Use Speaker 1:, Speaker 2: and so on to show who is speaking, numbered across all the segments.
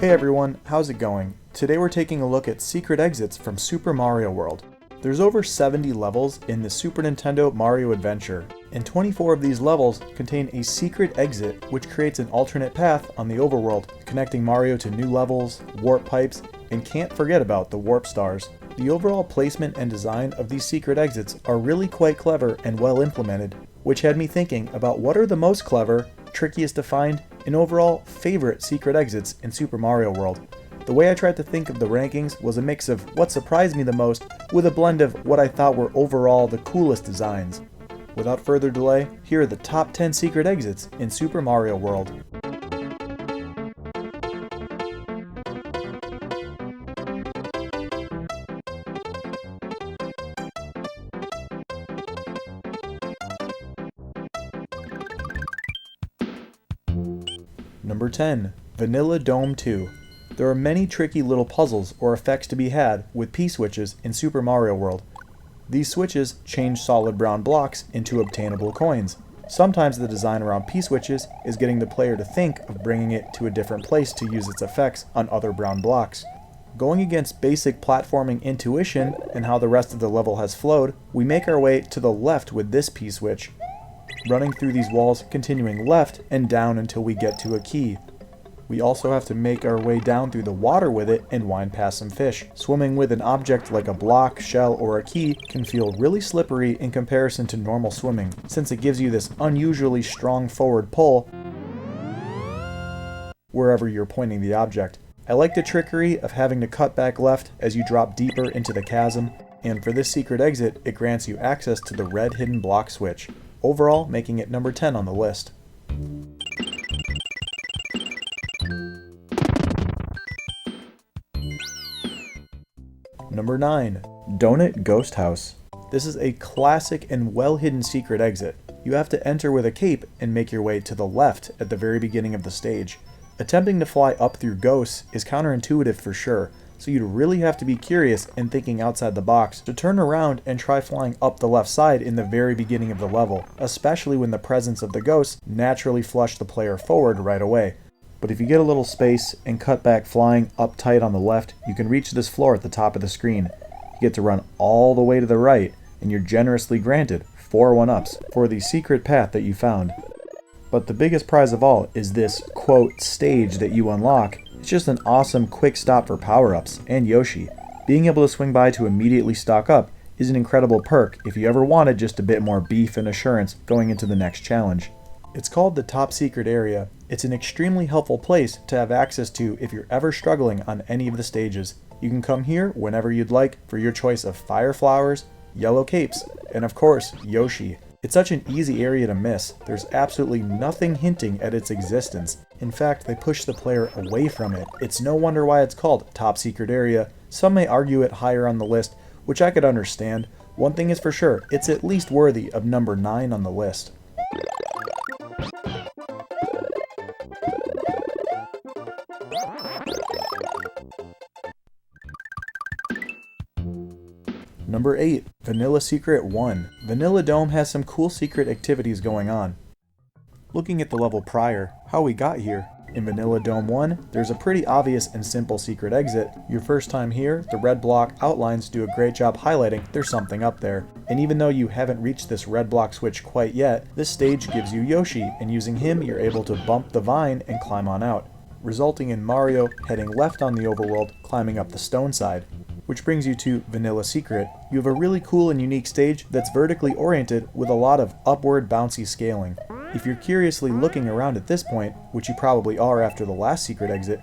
Speaker 1: Hey everyone, how's it going? Today we're taking a look at secret exits from Super Mario World. There's over 70 levels in the Super Nintendo Mario Adventure, and 24 of these levels contain a secret exit which creates an alternate path on the overworld, connecting Mario to new levels, warp pipes, and can't forget about the warp stars. The overall placement and design of these secret exits are really quite clever and well implemented, which had me thinking about what are the most clever, trickiest to find, and overall favorite secret exits in Super Mario World. The way I tried to think of the rankings was a mix of what surprised me the most with a blend of what I thought were overall the coolest designs. Without further delay, here are the top 10 secret exits in Super Mario World. Number 10. Vanilla Dome 2. There are many tricky little puzzles or effects to be had with P-switches in Super Mario World. These switches change solid brown blocks into obtainable coins. Sometimes the design around P-switches is getting the player to think of bringing it to a different place to use its effects on other brown blocks. Going against basic platforming intuition and how the rest of the level has flowed, we make our way to the left with this P-switch, running through these walls, continuing left and down until we get to a key. We also have to make our way down through the water with it and wind past some fish. Swimming with an object like a block, shell, or a key can feel really slippery in comparison to normal swimming, since it gives you this unusually strong forward pull wherever you're pointing the object. I like the trickery of having to cut back left as you drop deeper into the chasm, and for this secret exit, it grants you access to the red hidden block switch, overall making it number 10 on the list. Number 9. Donut Ghost House. This is a classic and well-hidden secret exit. You have to enter with a cape and make your way to the left at the very beginning of the stage. Attempting to fly up through ghosts is counterintuitive for sure, so you'd really have to be curious and thinking outside the box to turn around and try flying up the left side in the very beginning of the level, especially when the presence of the ghosts naturally flush the player forward right away. But if you get a little space and cut back flying up tight on the left, you can reach this floor at the top of the screen. You get to run all the way to the right, and you're generously granted 4 1-ups for the secret path that you found. But the biggest prize of all is this, quote, stage that you unlock. It's just an awesome quick stop for power-ups and Yoshi. Being able to swing by to immediately stock up is an incredible perk if you ever wanted just a bit more beef and assurance going into the next challenge. It's called the Top Secret Area. It's an extremely helpful place to have access to if you're ever struggling on any of the stages. You can come here whenever you'd like for your choice of fire flowers, yellow capes, and of course, Yoshi. It's such an easy area to miss. There's absolutely nothing hinting at its existence. In fact, they push the player away from it. It's no wonder why it's called Top Secret Area. Some may argue it higher on the list, which I could understand. One thing is for sure, it's at least worthy of number 9 on the list. Number 8. Vanilla Secret 1. Vanilla Dome has some cool secret activities going on. Looking at the level prior, how we got here. In Vanilla Dome 1, there's a pretty obvious and simple secret exit. Your first time here, the red block outlines do a great job highlighting there's something up there. And even though you haven't reached this red block switch quite yet, this stage gives you Yoshi, and using him you're able to bump the vine and climb on out, resulting in Mario heading left on the overworld, climbing up the stone side. Which brings you to Vanilla Secret. You have a really cool and unique stage that's vertically oriented with a lot of upward bouncy scaling. If you're curiously looking around at this point, which you probably are after the last secret exit,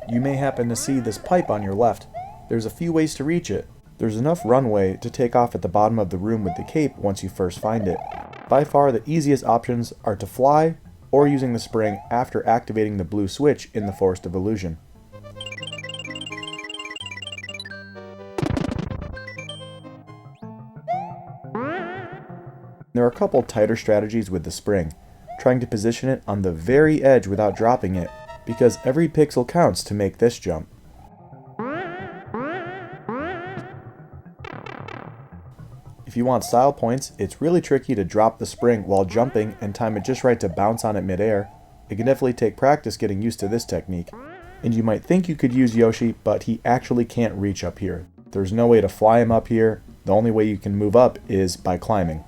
Speaker 1: you may happen to see this pipe on your left. There's a few ways to reach it. There's enough runway to take off at the bottom of the room with the cape once you first find it. By far the easiest options are to fly, or using the spring after activating the blue switch in the Forest of Illusion. There are a couple tighter strategies with the spring, trying to position it on the very edge without dropping it, because every pixel counts to make this jump. If you want style points, it's really tricky to drop the spring while jumping and time it just right to bounce on it midair. It can definitely take practice getting used to this technique. And you might think you could use Yoshi, but he actually can't reach up here. There's no way to fly him up here. The only way you can move up is by climbing.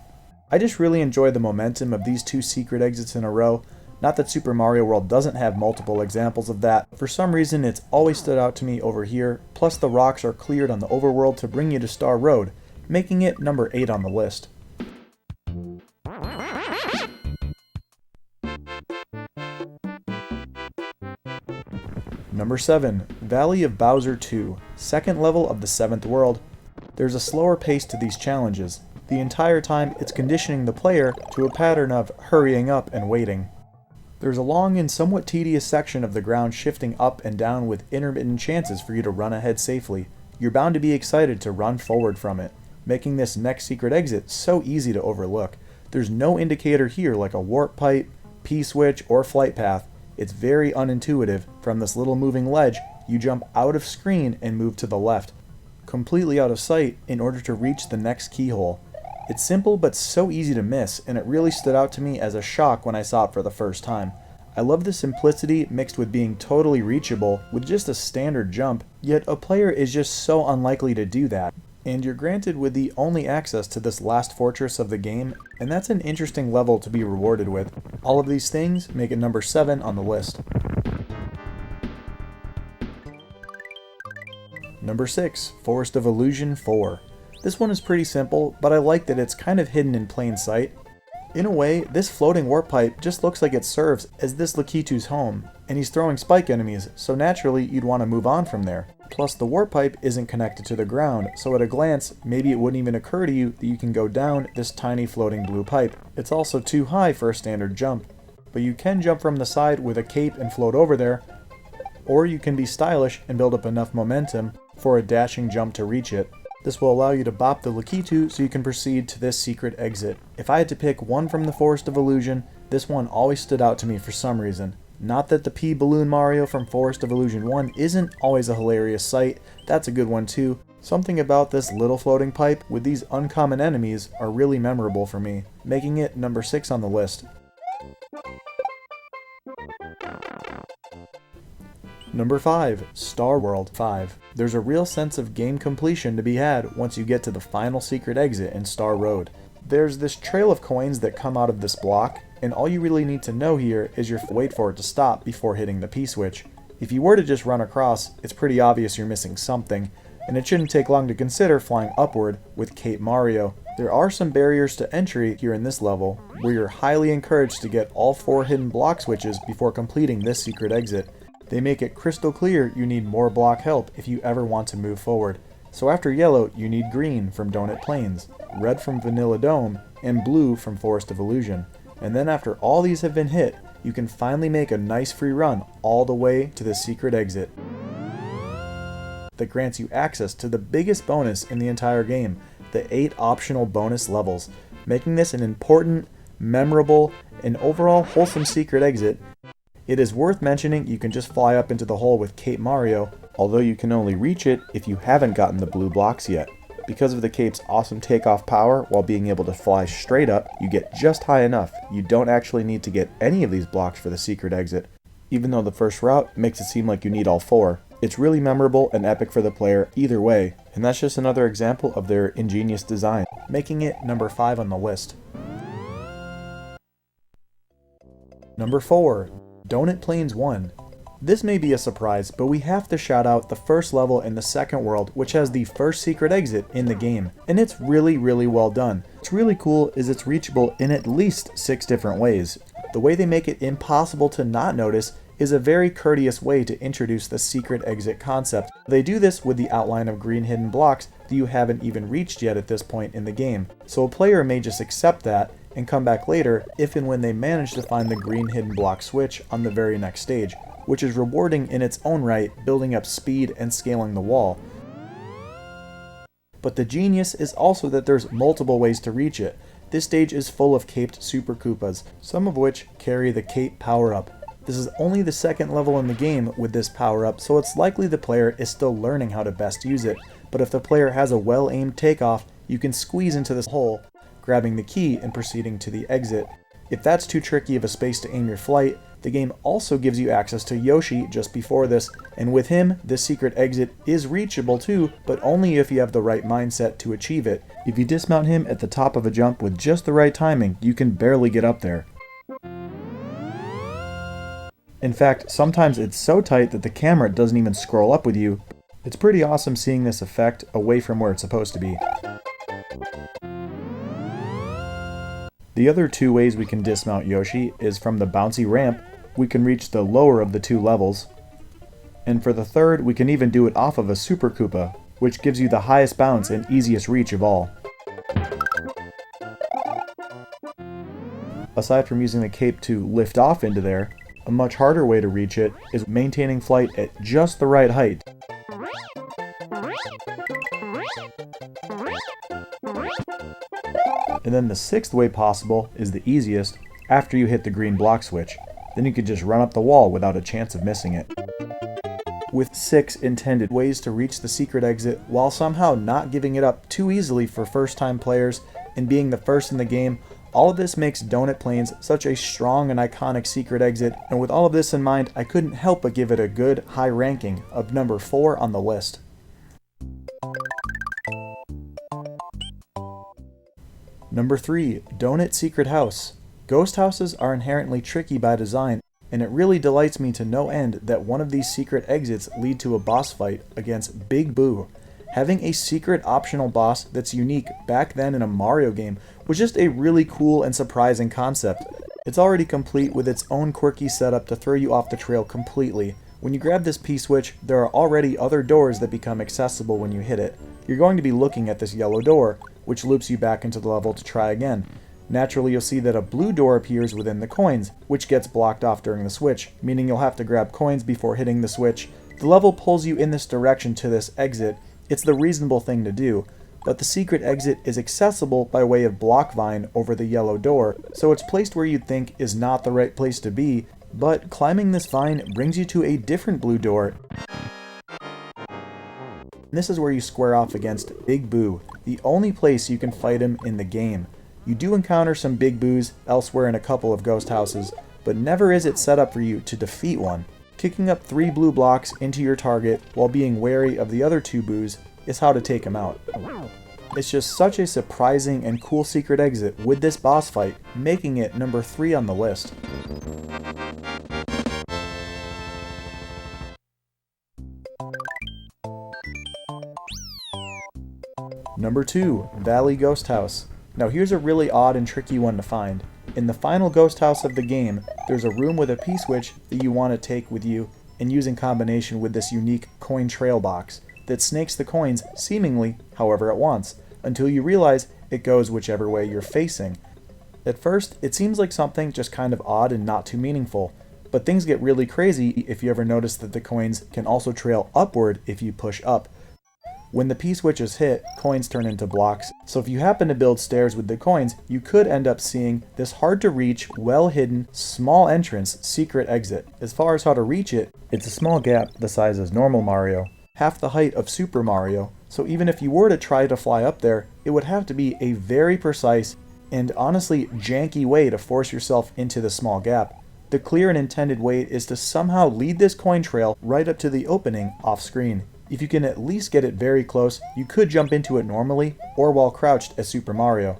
Speaker 1: I just really enjoy the momentum of these two secret exits in a row. Not that Super Mario World doesn't have multiple examples of that. For some reason, it's always stood out to me over here. Plus the rocks are cleared on the overworld to bring you to Star Road, making it number 8 on the list. Number 7, Valley of Bowser 2, second level of the 7th world. There's a slower pace to these challenges. The entire time, it's conditioning the player to a pattern of hurrying up and waiting. There's a long and somewhat tedious section of the ground shifting up and down with intermittent chances for you to run ahead safely. You're bound to be excited to run forward from it, making this next secret exit so easy to overlook. There's no indicator here like a warp pipe, P-switch, or flight path. It's very unintuitive. From this little moving ledge, you jump out of screen and move to the left, completely out of sight in order to reach the next keyhole. It's simple but so easy to miss, and it really stood out to me as a shock when I saw it for the first time. I love the simplicity mixed with being totally reachable with just a standard jump, yet a player is just so unlikely to do that. And you're granted with the only access to this last fortress of the game, and that's an interesting level to be rewarded with. All of these things make it number 7 on the list. Number 6, Forest of Illusion 4. This one is pretty simple, but I like that it's kind of hidden in plain sight. In a way, this floating warp pipe just looks like it serves as this Lakitu's home, and he's throwing spike enemies, so naturally you'd want to move on from there. Plus the warp pipe isn't connected to the ground, so at a glance, maybe it wouldn't even occur to you that you can go down this tiny floating blue pipe. It's also too high for a standard jump, but you can jump from the side with a cape and float over there, or you can be stylish and build up enough momentum for a dashing jump to reach it. This will allow you to bop the Lakitu so you can proceed to this secret exit. If I had to pick one from the Forest of Illusion, this one always stood out to me for some reason. Not that the P Balloon Mario from Forest of Illusion 1 isn't always a hilarious sight, that's a good one too. Something about this little floating pipe with these uncommon enemies are really memorable for me, making it number 6 on the list. Number 5, Star World 5. There's a real sense of game completion to be had once you get to the final secret exit in Star Road. There's this trail of coins that come out of this block, and all you really need to know here is you wait for it to stop before hitting the P-switch. If you were to just run across, it's pretty obvious you're missing something, and it shouldn't take long to consider flying upward with Cape Mario. There are some barriers to entry here in this level, where you're highly encouraged to get all 4 hidden block switches before completing this secret exit. They make it crystal clear you need more block help if you ever want to move forward. So after yellow, you need green from Donut Plains, red from Vanilla Dome, and blue from Forest of Illusion. And then after all these have been hit, you can finally make a nice free run all the way to the secret exit that grants you access to the biggest bonus in the entire game, the 8 optional bonus levels, making this an important, memorable, and overall wholesome secret exit. It is worth mentioning you can just fly up into the hole with Cape Mario, although you can only reach it if you haven't gotten the blue blocks yet. Because of the cape's awesome takeoff power while being able to fly straight up, you get just high enough. You don't actually need to get any of these blocks for the secret exit, even though the first route makes it seem like you need all 4. It's really memorable and epic for the player either way, and that's just another example of their ingenious design, making it number 5 on the list. Number 4, Donut Plains 1. This may be a surprise, but we have to shout out the first level in the second world, which has the first secret exit in the game, and it's really well done. What's really cool is it's reachable in at least 6 different ways. The way they make it impossible to not notice is a very courteous way to introduce the secret exit concept. They do this with the outline of green hidden blocks that you haven't even reached yet at this point in the game, so a player may just accept that and come back later if and when they manage to find the green hidden block switch on the very next stage, which is rewarding in its own right, building up speed and scaling the wall. But the genius is also that there's multiple ways to reach it. This stage is full of caped Super Koopas, some of which carry the cape power-up. This is only the second level in the game with this power-up, so it's likely the player is still learning how to best use it, but if the player has a well-aimed takeoff, you can squeeze into this hole, grabbing the key and proceeding to the exit. If that's too tricky of a space to aim your flight, the game also gives you access to Yoshi just before this, and with him, this secret exit is reachable too, but only if you have the right mindset to achieve it. If you dismount him at the top of a jump with just the right timing, you can barely get up there. In fact, sometimes it's so tight that the camera doesn't even scroll up with you. It's pretty awesome seeing this effect away from where it's supposed to be. The other two ways we can dismount Yoshi is from the bouncy ramp. We can reach the lower of the two levels. And for the third, we can even do it off of a Super Koopa, which gives you the highest bounce and easiest reach of all. Aside from using the cape to lift off into there, a much harder way to reach it is maintaining flight at just the right height. And then the sixth way possible is the easiest, after you hit the green block switch. Then you could just run up the wall without a chance of missing it. With 6 intended ways to reach the secret exit while somehow not giving it up too easily for first time players and being the first in the game, all of this makes Donut Plains such a strong and iconic secret exit, and with all of this in mind, I couldn't help but give it a good high ranking of number 4 on the list. Number 3, Donut Secret House. Ghost houses are inherently tricky by design, and it really delights me to no end that one of these secret exits lead to a boss fight against Big Boo. Having a secret optional boss that's unique back then in a Mario game was just a really cool and surprising concept. It's already complete with its own quirky setup to throw you off the trail completely. When you grab this P-switch, there are already other doors that become accessible when you hit it. You're going to be looking at this yellow door, which loops you back into the level to try again. Naturally, you'll see that a blue door appears within the coins, which gets blocked off during the switch, meaning you'll have to grab coins before hitting the switch. The level pulls you in this direction to this exit. It's the reasonable thing to do, but the secret exit is accessible by way of block vine over the yellow door, so it's placed where you'd think is not the right place to be, but climbing this vine brings you to a different blue door. This is where you square off against Big Boo, the only place you can fight him in the game. You do encounter some Big Boos elsewhere in a couple of ghost houses, but never is it set up for you to defeat one. Kicking up 3 blue blocks into your target while being wary of the other 2 Boos is how to take him out. It's just such a surprising and cool secret exit with this boss fight, making it number 3 on the list. Number 2, Valley Ghost House. Now here's a really odd and tricky one to find. In the final ghost house of the game, there's a room with a P-switch that you want to take with you and use in combination with this unique coin trail box that snakes the coins seemingly however it wants, until you realize it goes whichever way you're facing. At first, it seems like something just kind of odd and not too meaningful, but things get really crazy if you ever notice that the coins can also trail upward if you push up. When the P-switch is hit, coins turn into blocks, so if you happen to build stairs with the coins, you could end up seeing this hard-to-reach, well-hidden, small entrance secret exit. As far as how to reach it, it's a small gap the size as normal Mario, half the height of Super Mario, so even if you were to try to fly up there, it would have to be a very precise and honestly janky way to force yourself into the small gap. The clear and intended way is to somehow lead this coin trail right up to the opening off-screen. If you can at least get it very close, you could jump into it normally, or while crouched as Super Mario.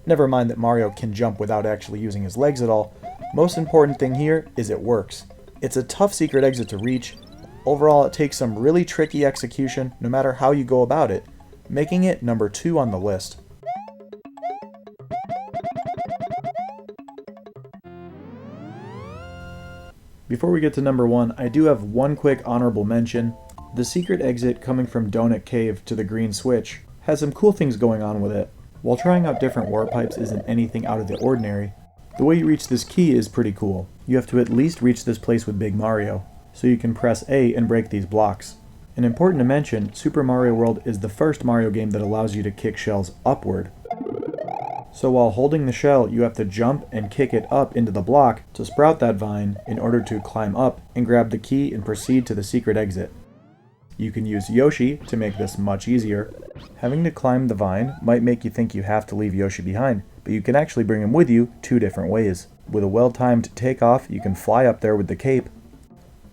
Speaker 1: Never mind that Mario can jump without actually using his legs at all. Most important thing here is it works. It's a tough secret exit to reach. Overall, it takes some really tricky execution no matter how you go about it, making it number 2 on the list. Before we get to number 1, I do have one quick honorable mention. The secret exit coming from Donut Cave to the green switch has some cool things going on with it. While trying out different warp pipes isn't anything out of the ordinary, the way you reach this key is pretty cool. You have to at least reach this place with Big Mario, so you can press A and break these blocks. And important to mention, Super Mario World is the first Mario game that allows you to kick shells upward. So while holding the shell, you have to jump and kick it up into the block to sprout that vine in order to climb up and grab the key and proceed to the secret exit. You can use Yoshi to make this much easier. Having to climb the vine might make you think you have to leave Yoshi behind, but you can actually bring him with you 2 different ways. With a well-timed takeoff, you can fly up there with the cape,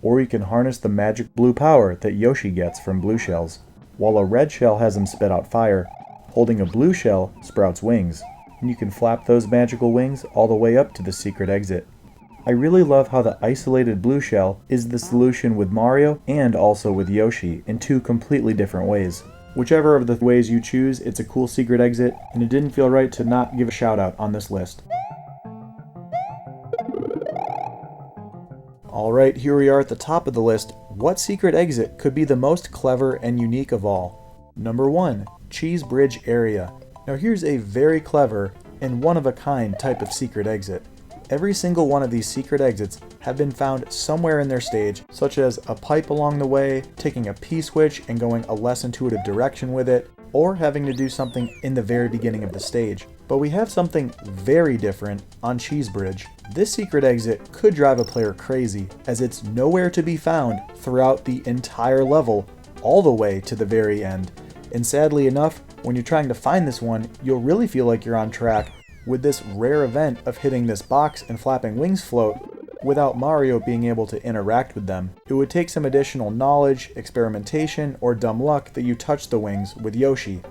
Speaker 1: or you can harness the magic blue power that Yoshi gets from blue shells. While a red shell has him spit out fire, holding a blue shell sprouts wings, and you can flap those magical wings all the way up to the secret exit. I really love how the isolated blue shell is the solution with Mario and also with Yoshi in 2 completely different ways. Whichever of the ways you choose, it's a cool secret exit, and it didn't feel right to not give a shout out on this list. Alright, here we are at the top of the list. What secret exit could be the most clever and unique of all? Number 1, Cheese Bridge Area. Now here's a very clever and one-of-a-kind type of secret exit. Every single one of these secret exits have been found somewhere in their stage, such as a pipe along the way, taking a P-switch and going a less intuitive direction with it, or having to do something in the very beginning of the stage. But we have something very different on Cheese Bridge. This secret exit could drive a player crazy, as it's nowhere to be found throughout the entire level, all the way to the very end. And sadly enough, when you're trying to find this one, you'll really feel like you're on track with this rare event of hitting this box and flapping wings float without Mario being able to interact with them. It would take some additional knowledge, experimentation, or dumb luck that you touch the wings with Yoshi.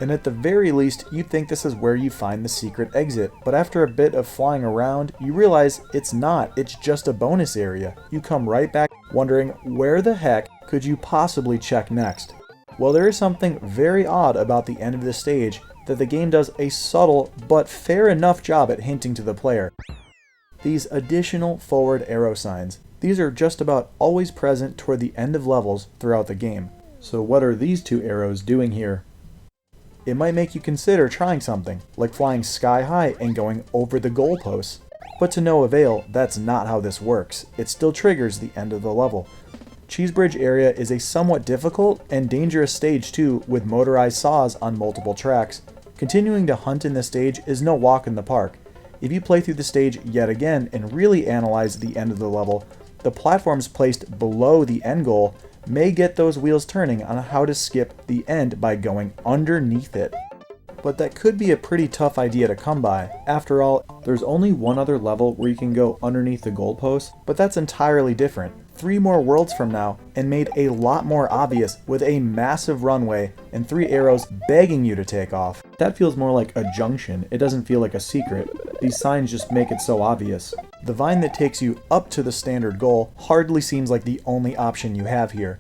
Speaker 1: And at the very least, you'd think this is where you find the secret exit, but after a bit of flying around, you realize it's not, it's just a bonus area. You come right back wondering where the heck could you possibly check next? Well, there is something very odd about the end of the stage that the game does a subtle but fair enough job at hinting to the player. These additional forward arrow signs. These are just about always present toward the end of levels throughout the game. So what are these 2 arrows doing here? It might make you consider trying something, like flying sky high and going over the goalposts. But to no avail, that's not how this works. It still triggers the end of the level. Cheese Bridge Area is a somewhat difficult and dangerous stage too, with motorized saws on multiple tracks. Continuing to hunt in this stage is no walk in the park. If you play through the stage yet again and really analyze the end of the level, the platforms placed below the end goal may get those wheels turning on how to skip the end by going underneath it. But that could be a pretty tough idea to come by. After all, there's only one other level where you can go underneath the goalpost, but that's entirely different. 3 more worlds from now, and made a lot more obvious with a massive runway and 3 arrows begging you to take off. That feels more like a junction, it doesn't feel like a secret. These signs just make it so obvious. The vine that takes you up to the standard goal hardly seems like the only option you have here.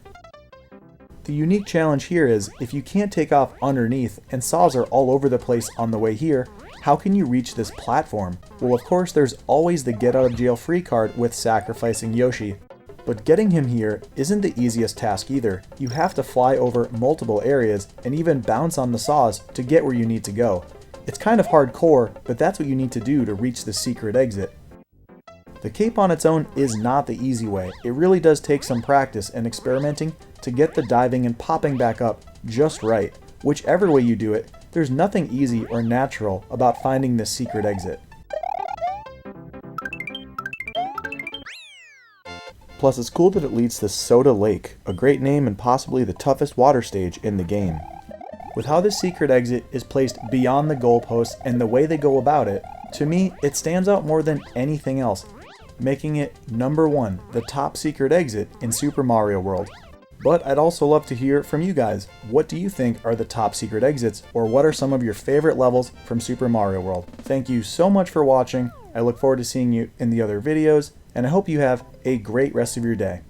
Speaker 1: The unique challenge here is, if you can't take off underneath and saws are all over the place on the way here, how can you reach this platform? Well, of course there's always the get out of jail free card with sacrificing Yoshi. But getting him here isn't the easiest task either. You have to fly over multiple areas and even bounce on the saws to get where you need to go. It's kind of hardcore, but that's what you need to do to reach the secret exit. The cape on its own is not the easy way. It really does take some practice and experimenting to get the diving and popping back up just right. Whichever way you do it, there's nothing easy or natural about finding this secret exit. Plus, it's cool that it leads to Soda Lake, a great name and possibly the toughest water stage in the game. With how this secret exit is placed beyond the goalposts and the way they go about it, to me, it stands out more than anything else, making it number 1, the top secret exit in Super Mario World. But I'd also love to hear from you guys. What do you think are the top secret exits, or what are some of your favorite levels from Super Mario World? Thank you so much for watching. I look forward to seeing you in the other videos, and I hope you have a great rest of your day.